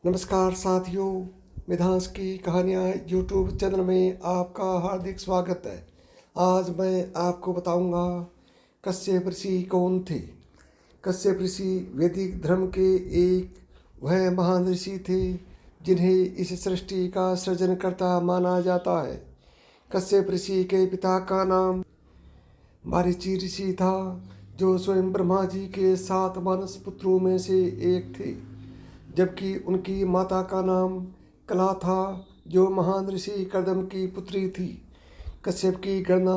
नमस्कार साथियों, मिधांस की कहानियाँ यूट्यूब चैनल में आपका हार्दिक स्वागत है। आज मैं आपको बताऊंगा कश्यप ऋषि कौन थे। कश्यप ऋषि वैदिक धर्म के एक वह महान ऋषि थे जिन्हें इस सृष्टि का सृजनकर्ता माना जाता है। कश्यप ऋषि के पिता का नाम मरीचि ऋषि था, जो स्वयं ब्रह्मा जी के 7 मानस पुत्रों में से एक थे, जबकि उनकी माता का नाम कला था, जो महान ऋषि कर्दम की पुत्री थी। कश्यप की गणना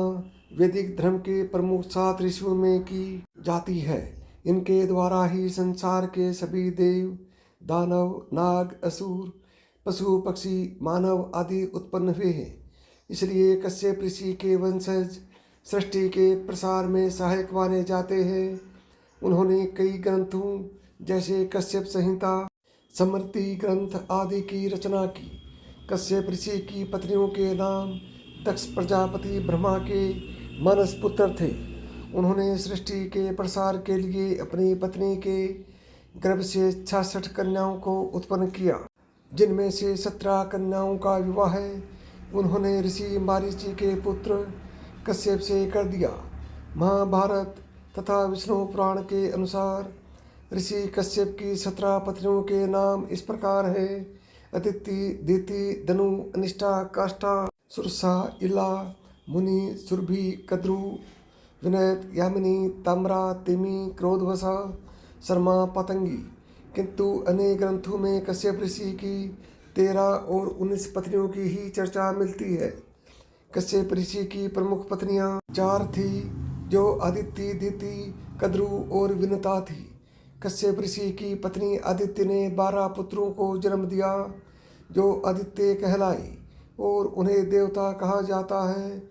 वैदिक धर्म के प्रमुख 7 ऋषियों में की जाती है। इनके द्वारा ही संसार के सभी देव, दानव, नाग, असुर, पशु, पक्षी, मानव आदि उत्पन्न हुए हैं। इसलिए कश्यप ऋषि के वंशज सृष्टि के प्रसार में सहायक माने जाते हैं। उन्होंने कई ग्रंथों जैसे कश्यप संहिता, स्मृति ग्रंथ आदि की रचना की। कश्यप ऋषि की पत्नियों के नाम दक्ष प्रजापति ब्रह्मा के मानस पुत्र थे। उन्होंने सृष्टि के प्रसार के लिए अपनी पत्नी के गर्भ से 66 कन्याओं को उत्पन्न किया, जिनमें से 17 कन्याओं का विवाह उन्होंने ऋषि मरीचि के पुत्र कश्यप से कर दिया। महाभारत तथा विष्णु पुराण के अनुसार ऋषि कश्यप की 17 पत्नियों के नाम इस प्रकार है: अदिति, दिति, धनु, अनिष्टा, काष्ठा, सुरसा, इला, मुनि, सुरभि, कद्रु, विनयत, यामिनी, ताम्रा, तिमी, क्रोधवसा, शर्मा, पतंगी। किंतु अनेक ग्रंथों में कश्यप ऋषि की 13 और 19 पत्नियों की ही चर्चा मिलती है। कश्यप ऋषि की प्रमुख पत्नियां 4 थी, जो अदिति, दिति, कद्रु और विनता थी। कश्यप ऋषि की पत्नी आदित्य ने 12 पुत्रों को जन्म दिया, जो आदित्य कहलाए, और उन्हें देवता कहा जाता है,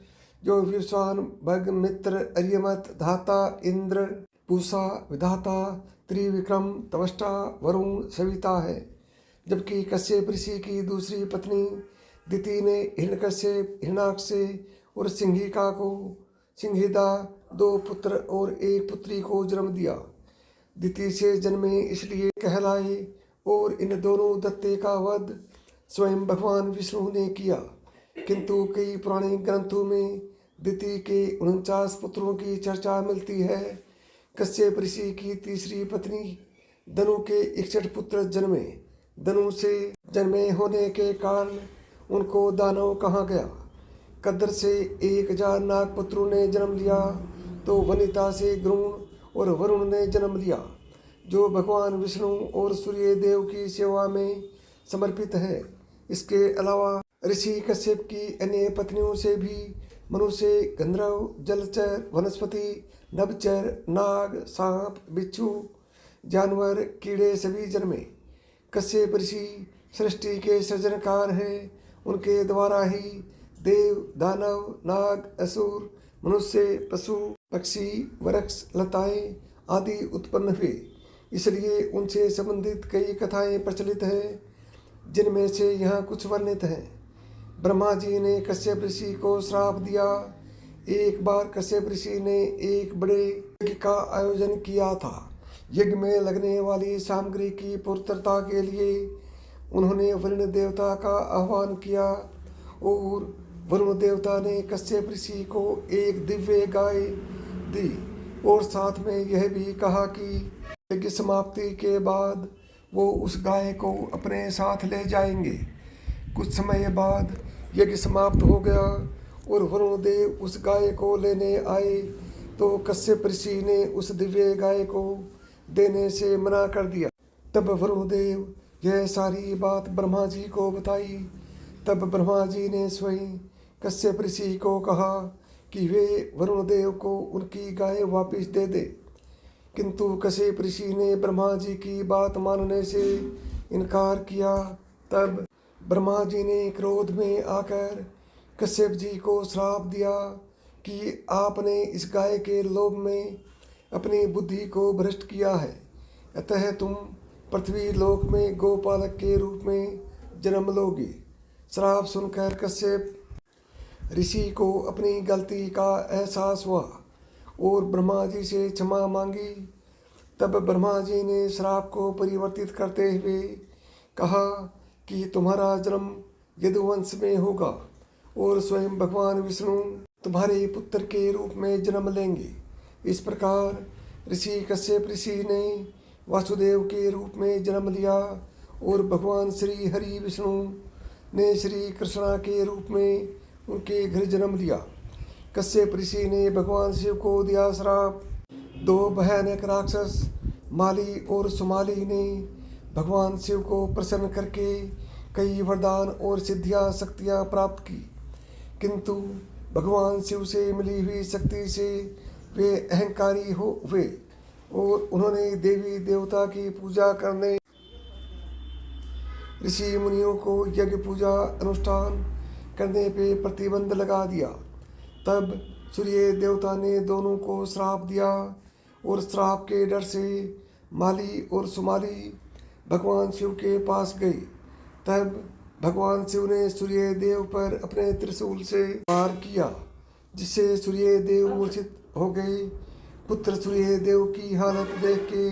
जो विश्वान, भग, मित्र, अर्यमत, धाता, इंद्र, पूषा, विधाता, त्रिविक्रम, तवष्टा, वरुण, सविता है। जबकि कश्यप ऋषि की दूसरी पत्नी दिति ने हिरण्यकश्यप, हिरण्याक्ष और सिंहिका को सिंहिदा 2 पुत्र और 1 पुत्री को जन्म दिया। दिति से जन्मे इसलिए कहलाए, और इन दोनों दत्ते का वध स्वयं भगवान विष्णु ने किया। किंतु कई पुराने ग्रंथों में दिति के 49 पुत्रों की चर्चा मिलती है। कश्यप ऋषि की तीसरी पत्नी धनु के 61 पुत्र जन्मे। धनु से जन्मे होने के कारण उनको दानव कहा गया। कद्र से 1000 नाग पुत्रों ने जन्म लिया, तो वनिता से गरुण और वरुण ने जन्म लिया, जो भगवान विष्णु और सूर्य देव की सेवा में समर्पित है। इसके अलावा ऋषि कश्यप की अन्य पत्नियों से भी मनुष्य, गंधर्व, जलचर, वनस्पति, नभचर, नाग, सांप, बिच्छू, जानवर, कीड़े सभी जन्मे। कश्यप ऋषि सृष्टि के सृजनकार हैं। उनके द्वारा ही देव, दानव, नाग, असुर, मनुष्य, पशु, पक्षी, वृक्ष, लताएं आदि उत्पन्न हुए। इसलिए उनसे संबंधित कई कथाएं प्रचलित हैं, जिनमें से यहाँ कुछ वर्णित हैं। ब्रह्मा जी ने कश्यप ऋषि को श्राप दिया। एक बार कश्यप ऋषि ने एक बड़े यज्ञ का आयोजन किया था। यज्ञ में लगने वाली सामग्री की पूर्तता के लिए उन्होंने वरुण देवता का आह्वान किया, और वरुण देवता ने कश्यप ऋषि को एक दिव्य गाय दी, और साथ में यह भी कहा कि यज्ञ समाप्ति के बाद वो उस गाय को अपने साथ ले जाएंगे। कुछ समय बाद यज्ञ समाप्त हो गया और वरुण देव उस गाय को लेने आए, तो कश्यप ऋषि ने उस दिव्य गाय को देने से मना कर दिया। तब वरुण देव यह सारी बात ब्रह्मा जी को बताई। तब ब्रह्मा जी ने स्वयं कश्यप ऋषि को कहा कि वे वरुण देव को उनकी गाय वापस दे दे। किंतु कश्यप ऋषि ने ब्रह्मा जी की बात मानने से इनकार किया। तब ब्रह्मा जी ने क्रोध में आकर कश्यप जी को श्राप दिया कि आपने इस गाय के लोभ में अपनी बुद्धि को भ्रष्ट किया है, अतः तुम पृथ्वी लोक में गोपालक के रूप में जन्म लोगे। श्राप सुनकर कश्यप ऋषि को अपनी गलती का एहसास हुआ और ब्रह्मा जी से क्षमा मांगी। तब ब्रह्मा जी ने श्राप को परिवर्तित करते हुए कहा कि तुम्हारा जन्म यदुवंश में होगा और स्वयं भगवान विष्णु तुम्हारे पुत्र के रूप में जन्म लेंगे। इस प्रकार ऋषि कश्यप ऋषि ने वासुदेव के रूप में जन्म लिया और भगवान श्री हरि विष्णु ने श्री कृष्णा के रूप में उनके घर जन्म लिया। कश्यप ऋषि ने भगवान शिव को दिया श्राप। दो भयानक राक्षस माली और सुमाली ने भगवान शिव को प्रसन्न करके कई वरदान और सिद्धियां शक्तियां प्राप्त की, किंतु भगवान शिव से मिली हुई शक्ति से वे अहंकारी हुए और उन्होंने देवी देवता की पूजा करने, ऋषि मुनियों को यज्ञ पूजा अनुष्ठान करने पे प्रतिबंध लगा दिया। तब सूर्य देवता ने दोनों को श्राप दिया और श्राप के डर से माली और सुमाली भगवान शिव के पास गए। तब भगवान शिव ने सूर्य देव पर अपने त्रिशूल से वार किया, जिससे सूर्य देव मूर्छित हो गए। पुत्र सूर्य देव की हालत देख के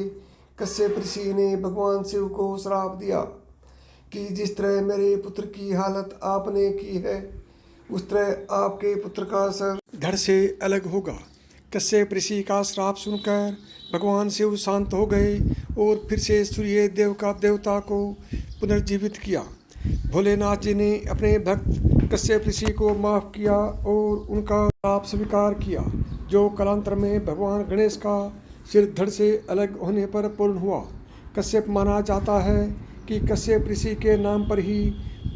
कश्यप ऋषि ने भगवान शिव को श्राप दिया कि जिस तरह मेरे पुत्र की हालत आपने की है, उस तरह आपके पुत्र का सर धड़ से अलग होगा। कश्यप ऋषि का श्राप सुनकर भगवान शिव शांत हो गए और फिर से सूर्य देव का देवता को पुनर्जीवित किया। भोलेनाथ जी ने अपने भक्त कश्यप ऋषि को माफ किया और उनका श्राप स्वीकार किया, जो कालांतर में भगवान गणेश का सिर धड़ से अलग होने पर पूर्ण हुआ। कश्यप माना जाता है कि कश्यप ऋषि के नाम पर ही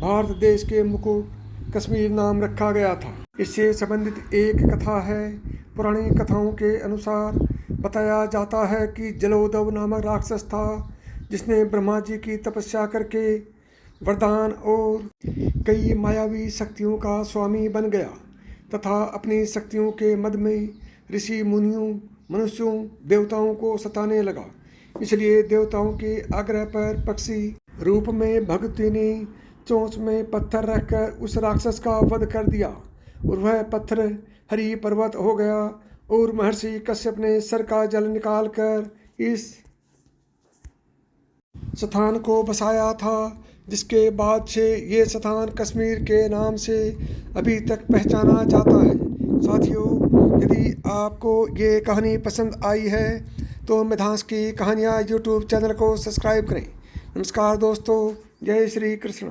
भारत देश के मुकुट कश्मीर नाम रखा गया था। इससे संबंधित एक कथा है। पुरानी कथाओं के अनुसार बताया जाता है कि जलोदव नामक राक्षस था, जिसने ब्रह्मा जी की तपस्या करके वरदान और कई मायावी शक्तियों का स्वामी बन गया तथा अपनी शक्तियों के मद में ऋषि मुनियों, मनुष्यों, देवताओं को सताने लगा। इसलिए देवताओं के आग्रह पर पक्षी रूप में भगवती ने चोंच में पत्थर रखकर उस राक्षस का वध कर दिया और वह पत्थर हरि पर्वत हो गया और महर्षि कश्यप ने सर का जल निकालकर इस स्थान को बसाया था, जिसके बाद से ये स्थान कश्मीर के नाम से अभी तक पहचाना जाता है। साथियों, यदि आपको ये कहानी पसंद आई है तो मिथांश की कहानियाँ यूट्यूब चैनल को सब्सक्राइब करें। नमस्कार दोस्तों, जय श्री कृष्ण।